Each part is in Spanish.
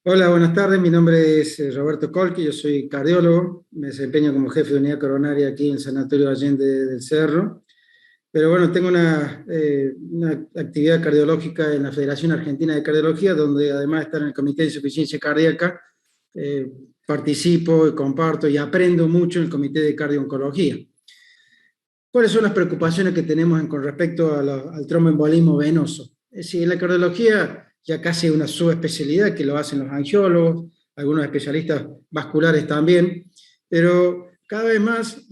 Hola, buenas tardes. Mi nombre es Roberto Colqui, yo soy cardiólogo, me desempeño como jefe de unidad coronaria aquí en el Sanatorio Allende del Cerro. Pero bueno, tengo una actividad cardiológica en la Federación Argentina de Cardiología, donde además de estar en el Comité de Insuficiencia Cardíaca, eh, participo, y comparto y aprendo mucho en el Comité de Cardio-Oncología. ¿Cuáles son las preocupaciones que tenemos con respecto al tromboembolismo venoso? Es decir, en la cardiología ya casi una subespecialidad que lo hacen los angiólogos, algunos especialistas vasculares también, pero cada vez más,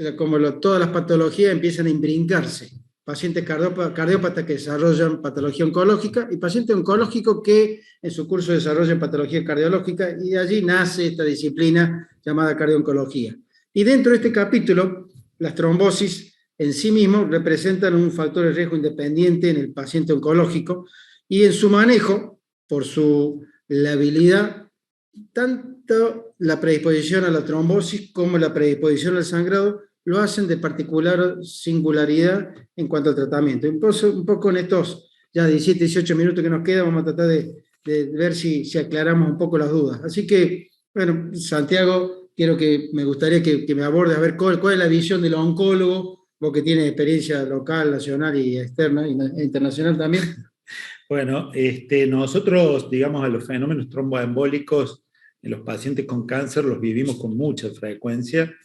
todas las patologías empiezan a imbrincarse. Pacientes cardiópatas que desarrollan patología oncológica y pacientes oncológicos que en su curso desarrollan patología cardiológica, y de allí nace esta disciplina llamada cardio-oncología. Y dentro de este capítulo, las trombosis en sí mismos representan un factor de riesgo independiente en el paciente oncológico, y en su manejo, por su labilidad, tanto la predisposición a la trombosis como la predisposición al sangrado lo hacen de particular singularidad en cuanto al tratamiento. Entonces, un poco en estos ya 17, 18 minutos que nos quedan, vamos a tratar de ver si aclaramos un poco las dudas. Así que, bueno, Santiago, me gustaría que me aborde a ver cuál es la visión del oncólogo, vos que tienes experiencia local, nacional y externa, e internacional también. Bueno, nosotros, digamos, a los fenómenos tromboembólicos en los pacientes con cáncer los vivimos con mucha frecuencia.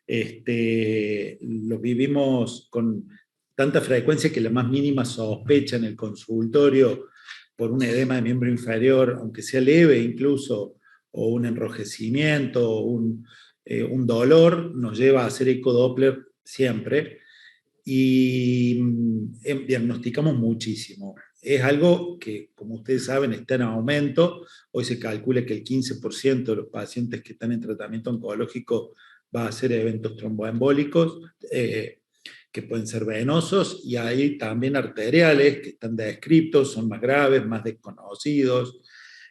Los vivimos con tanta frecuencia que la más mínima sospecha en el consultorio por un edema de miembro inferior, aunque sea leve incluso, o un enrojecimiento, o un dolor, nos lleva a hacer ecodoppler siempre y diagnosticamos muchísimo. Es algo que, como ustedes saben, está en aumento. Hoy se calcula que el 15% de los pacientes que están en tratamiento oncológico va a ser eventos tromboembólicos, que pueden ser venosos, y hay también arteriales que están descritos, son más graves, más desconocidos,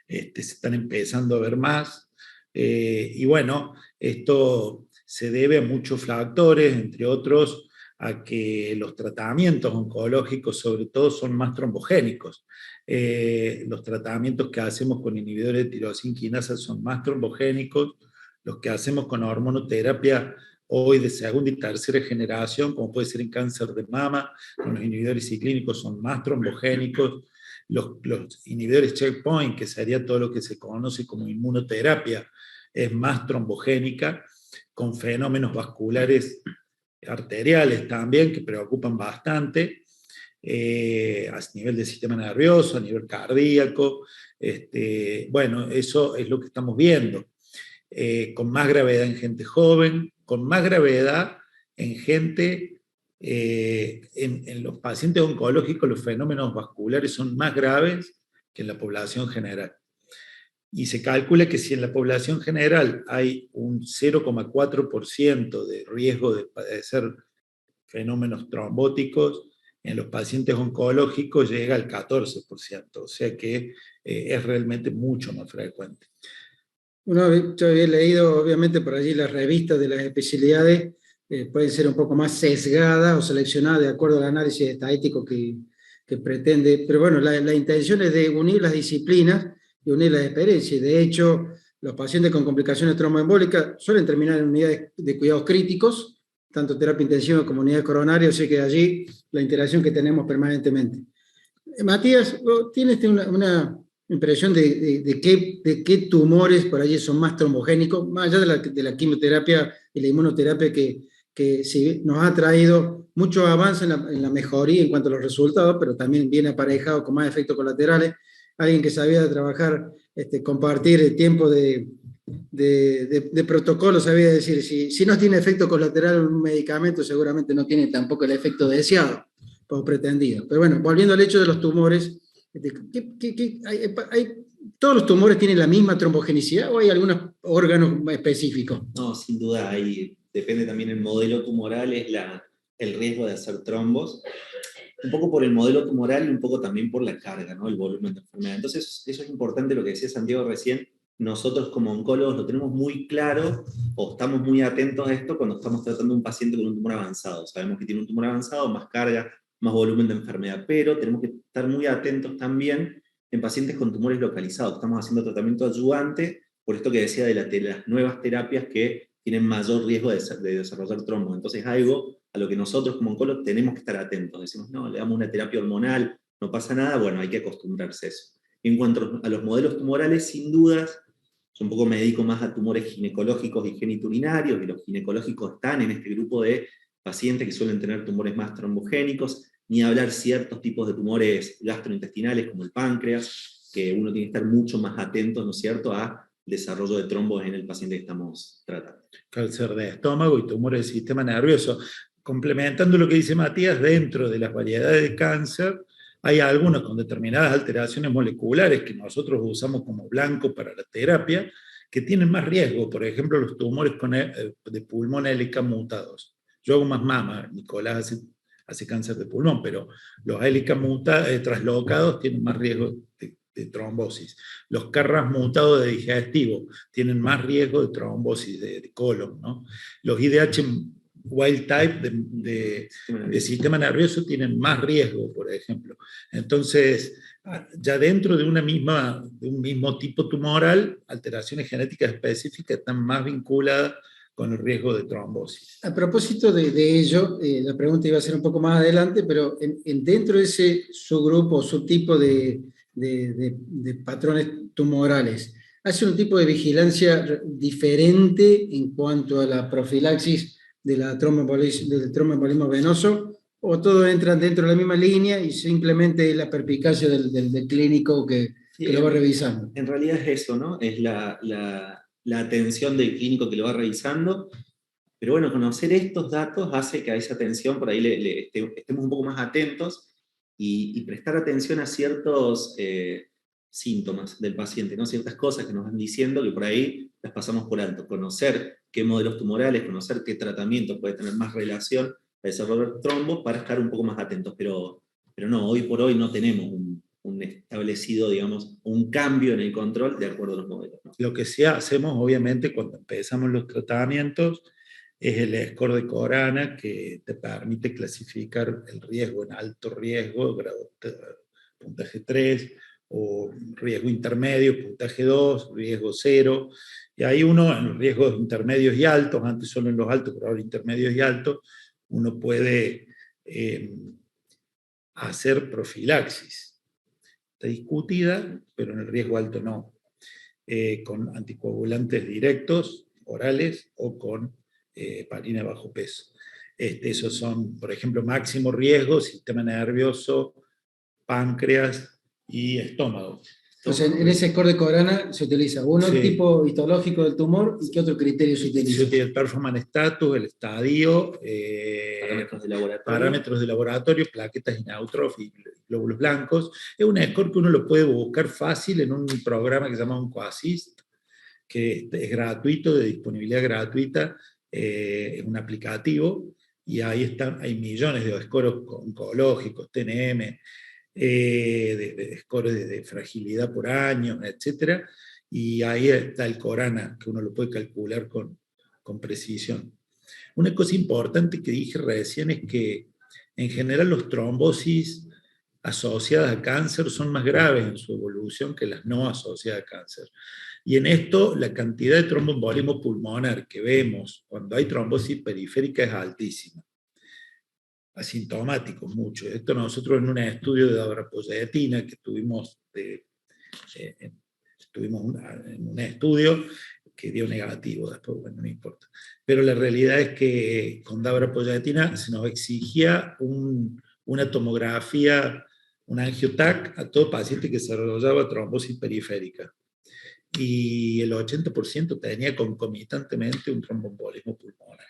se están empezando a ver más. Y bueno, esto se debe a muchos factores, entre otros a que los tratamientos oncológicos sobre todo son más trombogénicos. Los tratamientos que hacemos con inhibidores de tirosina quinasa son más trombogénicos, los que hacemos con hormonoterapia hoy de segunda y tercera generación, como puede ser en cáncer de mama, con los inhibidores ciclínicos son más trombogénicos. Los inhibidores checkpoint, que sería todo lo que se conoce como inmunoterapia, es más trombogénica, con fenómenos vasculares arteriales también, que preocupan bastante, a nivel del sistema nervioso, a nivel cardíaco. Bueno, eso es lo que estamos viendo. Con más gravedad en gente joven, con más gravedad en gente, en los pacientes oncológicos los fenómenos vasculares son más graves que en la población general. Y se calcula que si en la población general hay un 0,4% de riesgo de padecer fenómenos trombóticos, en los pacientes oncológicos llega al 14%, o sea que es realmente mucho más frecuente. Yo había leído, obviamente, por allí las revistas de las especialidades pueden ser un poco más sesgadas o seleccionadas de acuerdo al análisis estadístico que pretende, pero bueno, la intención es de unir las disciplinas y unir las experiencias. De hecho, los pacientes con complicaciones tromboembólicas suelen terminar en unidades de cuidados críticos, tanto terapia intensiva como unidades coronarias, así que allí la interacción que tenemos permanentemente. Matías, ¿tienes una impresión de qué tumores por allí son más trombogénicos, más allá de la quimioterapia y la inmunoterapia que sí, nos ha traído mucho avance en la mejoría en cuanto a los resultados, pero también viene aparejado con más efectos colaterales? Alguien que sabía trabajar, compartir el tiempo de protocolo, sabía decir, si no tiene efecto colateral un medicamento, seguramente no tiene tampoco el efecto deseado o pretendido. Pero bueno, volviendo al hecho de los tumores, ¿todos los tumores tienen la misma trombogenicidad o hay algunos órganos específicos? No, sin duda, ahí depende también el modelo tumoral, el riesgo de hacer trombos, un poco por el modelo tumoral y un poco también por la carga, ¿no? El volumen de enfermedad. Entonces, eso es importante lo que decía Santiago recién. Nosotros como oncólogos lo tenemos muy claro o estamos muy atentos a esto cuando estamos tratando a un paciente con un tumor avanzado. Sabemos que tiene un tumor avanzado, más carga, más volumen de enfermedad, pero tenemos que estar muy atentos también en pacientes con tumores localizados. Estamos haciendo tratamiento adyuvante, por esto que decía de las nuevas terapias que tienen mayor riesgo de desarrollar trombos. Entonces, algo a lo que nosotros como oncólogos tenemos que estar atentos. Decimos, no, le damos una terapia hormonal, no pasa nada, bueno, hay que acostumbrarse a eso. En cuanto a los modelos tumorales, sin dudas, yo un poco me dedico más a tumores ginecológicos y geniturinarios, y los ginecológicos están en este grupo de pacientes que suelen tener tumores más trombogénicos, ni hablar ciertos tipos de tumores gastrointestinales como el páncreas, que uno tiene que estar mucho más atento, ¿no es cierto?, a desarrollo de trombos en el paciente que estamos tratando. Cáncer de estómago y tumores del sistema nervioso. Complementando lo que dice Matías, dentro de las variedades de cáncer, hay algunos con determinadas alteraciones moleculares que nosotros usamos como blanco para la terapia, que tienen más riesgo, por ejemplo, los tumores de pulmón hélica mutados. Yo hago más mama, Nicolás hace cáncer de pulmón, pero los hélica traslocados tienen más riesgo de trombosis. Los carras mutados de digestivo tienen más riesgo de trombosis de colon, ¿no? Los IDH wild type de sistema nervioso tienen más riesgo, por ejemplo. Entonces, ya dentro de un mismo tipo tumoral, alteraciones genéticas específicas están más vinculadas con el riesgo de trombosis. A propósito de ello, la pregunta iba a ser un poco más adelante, pero dentro de ese subgrupo, subtipo de patrones tumorales, ¿hace un tipo de vigilancia diferente en cuanto a la profilaxis del tromboembolismo venoso, o todo entra dentro de la misma línea y simplemente la perspicacia del clínico que lo va revisando? En realidad es eso, ¿no? Es la atención del clínico que lo va revisando, pero bueno, conocer estos datos hace que a esa atención por ahí estemos un poco más atentos y prestar atención a ciertos síntomas del paciente, ¿no? Ciertas cosas que nos van diciendo que por ahí las pasamos por alto. Conocer qué modelos tumorales, conocer qué tratamiento puede tener más relación a desarrollar trombos para estar un poco más atentos, pero no, hoy por hoy no tenemos un establecido, digamos, un cambio en el control de acuerdo a los modelos, ¿no? Lo que sí hacemos, obviamente, cuando empezamos los tratamientos, es el score de Corana, que te permite clasificar el riesgo en alto riesgo, grado puntaje 3, o riesgo intermedio, puntaje 2, riesgo 0, y ahí uno en los riesgos intermedios y altos, antes solo en los altos, pero ahora intermedios y altos, uno puede hacer profilaxis. Está discutida, pero en el riesgo alto no, con anticoagulantes directos, orales, o con heparina bajo peso. Esos son, por ejemplo, máximo riesgo, sistema nervioso, páncreas y estómago. Entonces, en ese score de Corana se utiliza el tipo histológico del tumor, y ¿qué otro criterio se utiliza? El performance status, el estadio, parámetros de laboratorio, plaquetas y neutrófilos y glóbulos blancos. Es un score que uno lo puede buscar fácil en un programa que se llama OncoAssist, que es gratuito, de disponibilidad gratuita, es un aplicativo, y ahí hay millones de scores oncológicos, TNM, de scores de fragilidad por año, etc. Y ahí está el Corana, que uno lo puede calcular con precisión. Una cosa importante que dije recién es que en general los trombosis asociadas a cáncer son más graves en su evolución que las no asociadas a cáncer. Y en esto la cantidad de tromboembolismo pulmonar que vemos cuando hay trombosis periférica es altísima. Asintomáticos mucho. Esto nosotros en un estudio de dabrapoyetina que tuvimos en un estudio que dio negativo, después, bueno, no importa. Pero la realidad es que con dabrapoyetina se nos exigía una tomografía, un angiotac a todo paciente que desarrollaba trombosis periférica. Y el 80% tenía concomitantemente un tromboembolismo pulmonar.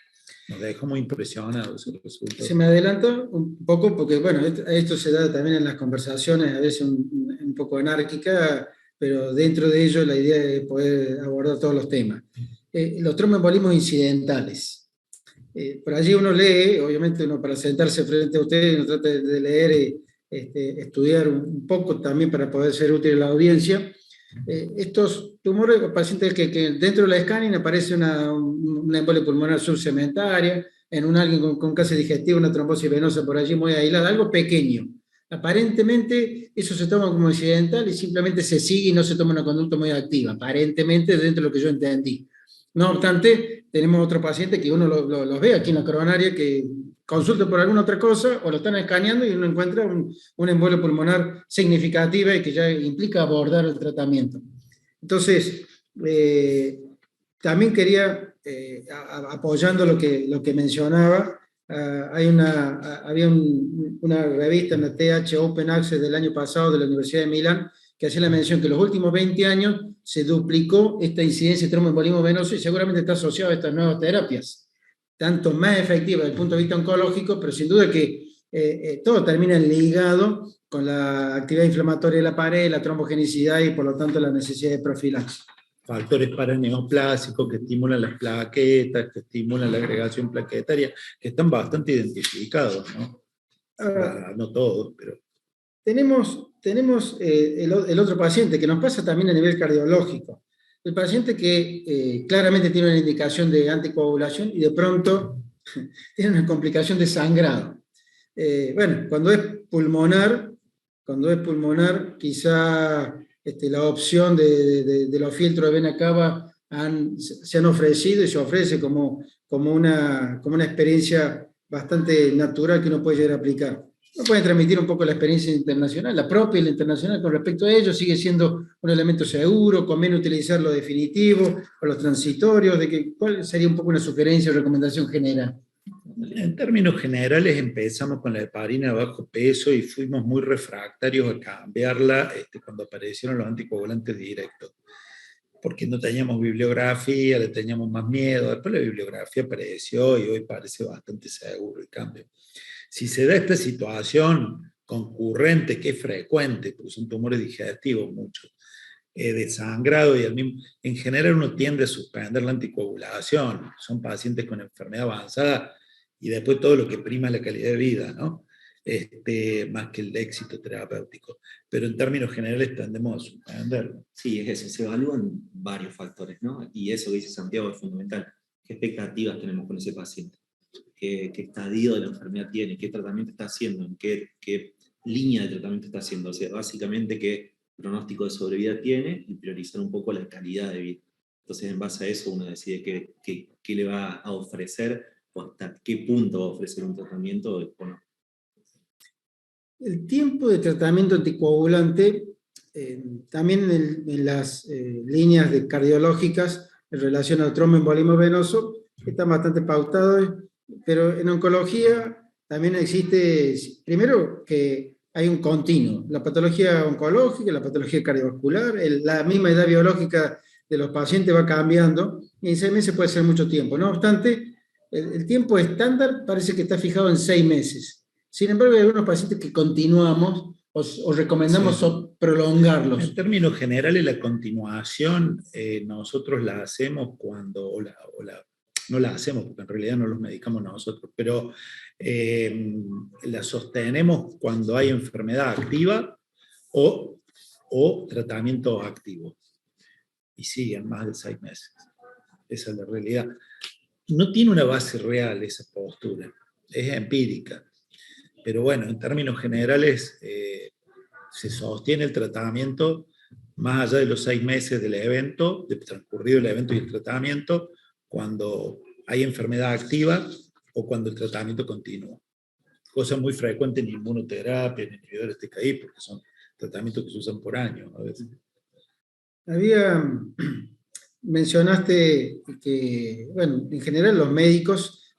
Nos dejó muy impresionados esos resultados. Se me adelantó un poco porque, bueno, esto se da también en las conversaciones, a veces un poco anárquica, pero dentro de ello la idea es poder abordar todos los temas. Los tromboembolismos incidentales. Por allí uno lee, obviamente uno para sentarse frente a ustedes, uno trata de leer y estudiar un poco también para poder ser útil a la audiencia. Estos tumores, pacientes que dentro de la scanning aparece una embolia pulmonar subsegmentaria, en alguien con cáncer digestivo, una trombosis venosa por allí muy aislada, algo pequeño, Aparentemente eso se toma como incidental y simplemente se sigue y no se toma una conducta muy activa, aparentemente dentro de lo que yo entendí. No obstante, tenemos otros pacientes que uno los ve aquí en la coronaria que consultan por alguna otra cosa o lo están escaneando y uno encuentra un embolio pulmonar significativa y que ya implica abordar el tratamiento. Entonces, también quería, apoyando lo que mencionaba, había una revista en la TH Open Access del año pasado de la Universidad de Milán que hacía la mención que en los últimos 20 años se duplicó esta incidencia de tromboembolismo venoso y seguramente está asociado a estas nuevas terapias, tanto más efectivas desde el punto de vista oncológico, pero sin duda que todo termina ligado con la actividad inflamatoria de la pared, la trombogenicidad y por lo tanto la necesidad de profilaxis. Factores paraneoplásicos que estimulan las plaquetas, que estimulan la agregación plaquetaria, que están bastante identificados, ¿no? No todos, pero... Tenemos el otro paciente que nos pasa también a nivel cardiológico. El paciente que claramente tiene una indicación de anticoagulación y de pronto tiene una complicación de sangrado. Bueno, cuando es pulmonar, quizá la opción de los filtros de vena cava se han ofrecido y se ofrece como una experiencia bastante natural que uno puede llegar a aplicar. No pueden transmitir un poco la experiencia internacional, la propia y la internacional con respecto a ello, sigue siendo un elemento seguro, conviene utilizar lo definitivo o los transitorios, ¿cuál sería un poco una sugerencia o recomendación general? En términos generales empezamos con la heparina de bajo peso y fuimos muy refractarios a cambiarla cuando aparecieron los anticoagulantes directos, porque no teníamos bibliografía, le teníamos más miedo. Después la bibliografía apareció y hoy parece bastante seguro el cambio. Si se da esta situación concurrente, que es frecuente, porque son tumores digestivos muchos, de sangrado y en general uno tiende a suspender la anticoagulación. Son pacientes con enfermedad avanzada y después todo lo que prima la calidad de vida, ¿no? Más que el éxito terapéutico. Pero en términos generales tendemos a suspenderlo. Sí, es eso, se evalúan varios factores, ¿no? Y eso que dice Santiago es fundamental. ¿Qué expectativas tenemos con ese paciente? ¿Qué estadio de la enfermedad tiene? ¿Qué tratamiento está haciendo? ¿En qué línea de tratamiento está haciendo? O sea, básicamente, ¿qué pronóstico de sobrevida tiene? Y priorizar un poco la calidad de vida. Entonces, en base a eso, uno decide qué le va a ofrecer o hasta qué punto va a ofrecer un tratamiento o no. El tiempo de tratamiento anticoagulante, también en las líneas cardiológicas en relación al tromboembolismo venoso, están bastante pautados, pero en oncología también existe, primero que hay un continuo, la patología oncológica, la patología cardiovascular, la misma edad biológica de los pacientes va cambiando, y en 6 meses puede ser mucho tiempo. No obstante, el tiempo estándar parece que está fijado en 6 meses. Sin embargo, hay algunos pacientes que continuamos o recomendamos prolongarlos. En términos generales, la continuación nosotros la hacemos cuando, no la hacemos porque en realidad no los medicamos nosotros, pero la sostenemos cuando hay enfermedad activa o tratamiento activo. Y siguen más de 6 meses. Esa es la realidad. No tiene una base real esa postura, es empírica. Pero bueno, en términos generales, se sostiene el tratamiento más allá de los 6 meses del evento, de transcurrido el evento y el tratamiento, cuando hay enfermedad activa o cuando el tratamiento continúa. Cosa muy frecuente en inmunoterapia, en inhibidores TKI, porque son tratamientos que se usan por años a veces. Mencionaste que, bueno, en general los médicos,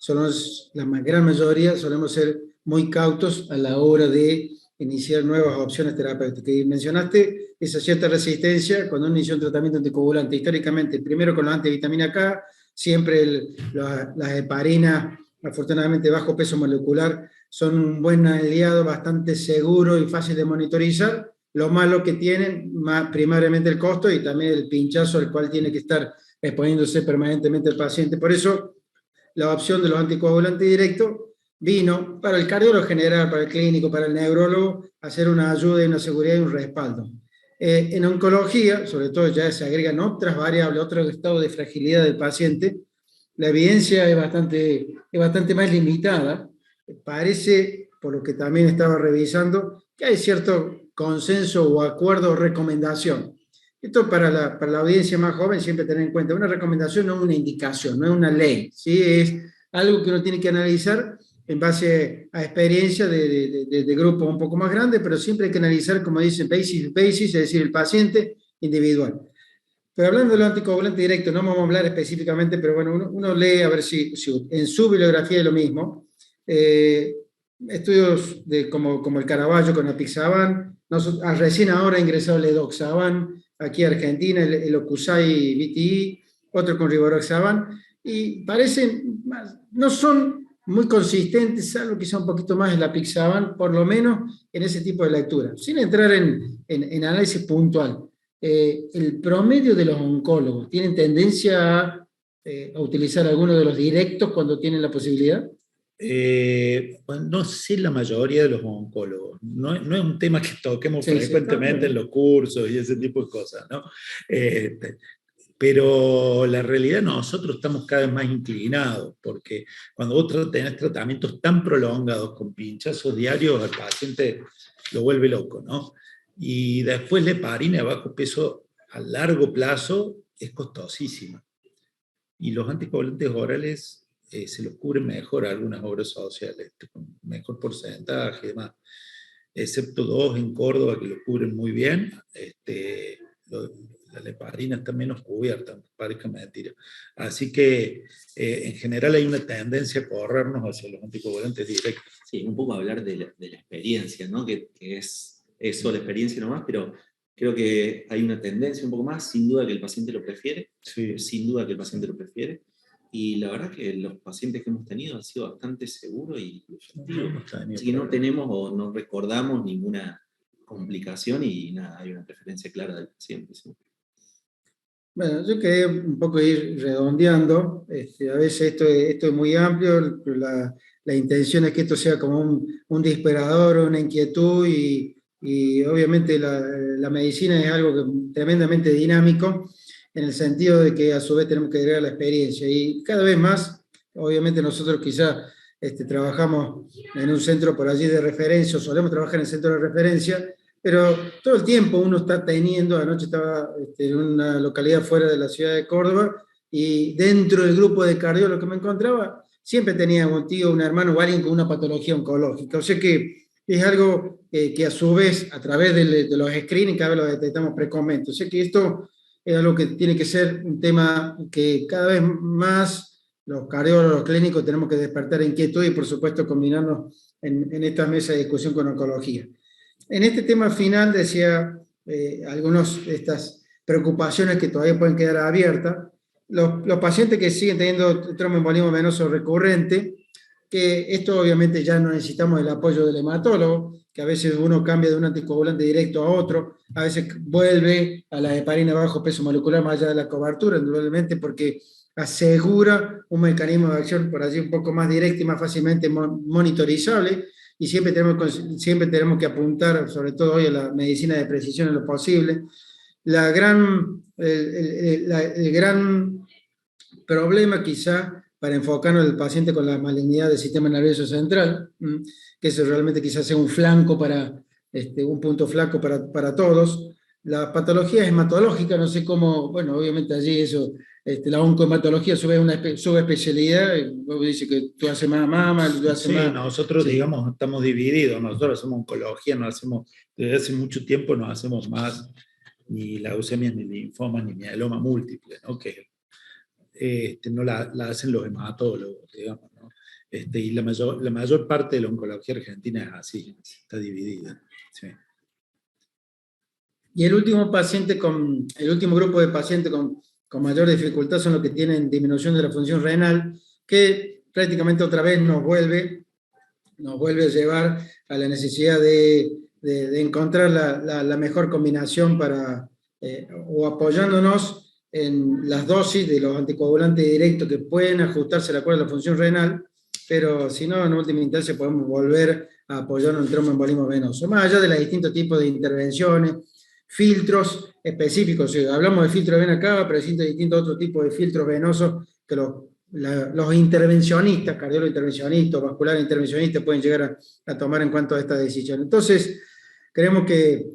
la gran mayoría, solemos ser muy cautos a la hora de iniciar nuevas opciones terapéuticas. Y mencionaste esa cierta resistencia cuando uno inició un tratamiento anticoagulante. Históricamente, primero con la antivitamina K, siempre las heparinas, afortunadamente bajo peso molecular, son un buen aliado, bastante seguro y fácil de monitorizar. Lo malo que tienen, primariamente el costo y también el pinchazo al cual tiene que estar exponiéndose permanentemente el paciente. Por eso, la opción de los anticoagulantes directos vino para el cardiólogo general, para el clínico, para el neurólogo, hacer una ayuda y una seguridad y un respaldo. En oncología, sobre todo ya se agregan otras variables, otro estado de fragilidad del paciente, la evidencia es bastante más limitada. Parece por lo que también estaba revisando, que hay cierto consenso o acuerdo o recomendación. Esto para la audiencia más joven siempre tener en cuenta, una recomendación no es una indicación, no es una ley, ¿sí? Es algo que uno tiene que analizar en base a experiencia de grupos un poco más grandes, pero siempre hay que analizar, como dicen, basis, es decir, el paciente individual. Pero hablando de lo anticoagulante directo, no vamos a hablar específicamente, pero bueno, uno lee a ver si en su bibliografía es lo mismo. Estudios como el Caraballo con apixaban, recién ahora ha ingresado el edoxaban, aquí a Argentina, el Ocusai VTI, otro con rivaroxaban, y parecen, no son muy consistentes, salvo quizá un poquito más el apixaban, por lo menos en ese tipo de lectura, sin entrar en análisis puntual. El promedio de los oncólogos, ¿tienen tendencia a utilizar alguno de los directos cuando tienen la posibilidad? Bueno, no sé la mayoría de los oncólogos, no es un tema que toquemos frecuentemente en los cursos y ese tipo de cosas, ¿no? Pero la realidad nosotros estamos cada vez más inclinados, porque cuando vos tenés tratamientos tan prolongados con pinchazos diarios, al paciente lo vuelve loco, ¿no? Y después la heparina a bajo peso a largo plazo es costosísima. Y los anticoagulantes orales se los cubren mejor a algunas obras sociales, con mejor porcentaje y demás, excepto 2 en Córdoba que lo cubren muy bien. La heparina está menos cubierta, aunque parezca mentira. Así que en general hay una tendencia a corrernos hacia los anticoagulantes directos. Sí, un poco hablar de la experiencia, ¿no? Que es eso, la experiencia nomás, pero creo que hay una tendencia un poco más, sin duda que el paciente lo prefiere, sí. Sin duda que el paciente lo prefiere, y la verdad que los pacientes que hemos tenido han sido bastante seguros y efectivos, así que no tenemos o no recordamos ninguna complicación y nada, hay una preferencia clara del paciente. ¿Sí? Bueno, yo quería un poco ir redondeando, a veces esto es muy amplio, la intención es que esto sea como un disparador, una inquietud y obviamente la medicina es algo tremendamente dinámico en el sentido de que a su vez tenemos que agregar la experiencia y cada vez más, obviamente nosotros quizá trabajamos en un centro por allí de referencia o solemos trabajar en el centro de referencia, pero todo el tiempo uno está teniendo, anoche estaba en una localidad fuera de la ciudad de Córdoba, y dentro del grupo de cardiólogos que me encontraba, siempre tenía un tío, un hermano o alguien con una patología oncológica. O sea que es algo que a su vez, a través de los screenings, cada vez lo detectamos precozmente. O sea que esto es algo que tiene que ser un tema que cada vez más los cardiólogos clínicos tenemos que despertar inquietud y por supuesto combinarnos en esta mesa de discusión con oncología. En este tema final decía algunas de estas preocupaciones que todavía pueden quedar abiertas. Los pacientes que siguen teniendo tromboembolismo venoso recurrente, que esto obviamente ya no necesitamos el apoyo del hematólogo, que a veces uno cambia de un anticoagulante directo a otro, a veces vuelve a la heparina bajo peso molecular más allá de la cobertura, indudablemente porque asegura un mecanismo de acción por allí un poco más directo y más fácilmente monitorizable. Y siempre tenemos que apuntar, sobre todo hoy, a la medicina de precisión en lo posible. El gran problema quizá para enfocarnos en el paciente con la malignidad del sistema nervioso central, que eso realmente quizás sea un flanco un punto flaco para todos. La patología hematológica, no sé cómo, bueno, obviamente allí eso, la oncohematología sube una subespecialidad, dice que tú haces más mama, tú haces más... Nosotros, digamos, estamos divididos, nosotros hacemos oncología, desde hace mucho tiempo no hacemos más ni leucemias, ni linfomas, ni mieloma múltiple, ¿no? Que no la hacen los hematólogos, digamos, ¿no? Y la mayor parte de la oncología argentina es así, está dividida. Sí. Y el último grupo de pacientes con mayor dificultad son los que tienen disminución de la función renal, que prácticamente otra vez nos vuelve a llevar a la necesidad de encontrar la mejor combinación o apoyándonos en las dosis de los anticoagulantes directos que pueden ajustarse de acuerdo a la función renal, pero si no, en última instancia podemos volver a apoyarnos en tromboembolismo venoso, más allá de los distintos tipos de intervenciones, filtros específicos. Hablamos de filtro de vena cava, pero existen distintos otros tipos de filtros venosos que los los intervencionistas, cardiólogos intervencionistas, vascular intervencionistas, pueden llegar a tomar en cuanto a esta decisión. Entonces, creemos que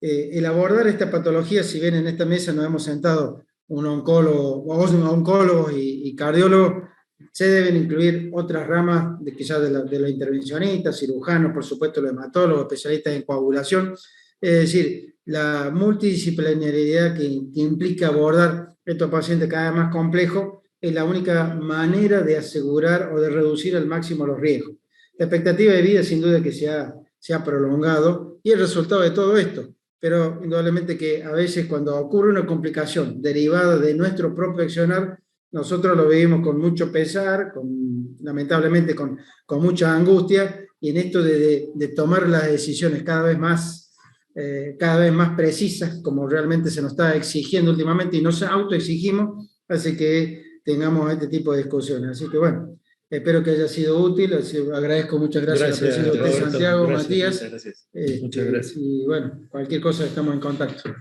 el abordar esta patología, si bien en esta mesa nos hemos sentado un oncólogo, oncólogos y cardiólogos, se deben incluir otras ramas quizás de los intervencionistas, cirujanos, por supuesto los hematólogos, especialistas en coagulación, es decir, la multidisciplinariedad que implica abordar estos pacientes cada vez más complejos es la única manera de asegurar o de reducir al máximo los riesgos. La expectativa de vida sin duda que se ha prolongado y el resultado de todo esto, pero indudablemente que a veces cuando ocurre una complicación derivada de nuestro propio accionar, nosotros lo vivimos con mucho pesar, lamentablemente con mucha angustia, y en esto de tomar las decisiones cada vez más precisas, como realmente se nos está exigiendo últimamente, y nos autoexigimos, hace que tengamos este tipo de discusiones. Así que bueno, espero que haya sido útil, agradezco, muchas gracias a la presencia de usted, Santiago, gracias, Matías. muchas gracias. Muchas gracias. Y bueno, cualquier cosa estamos en contacto.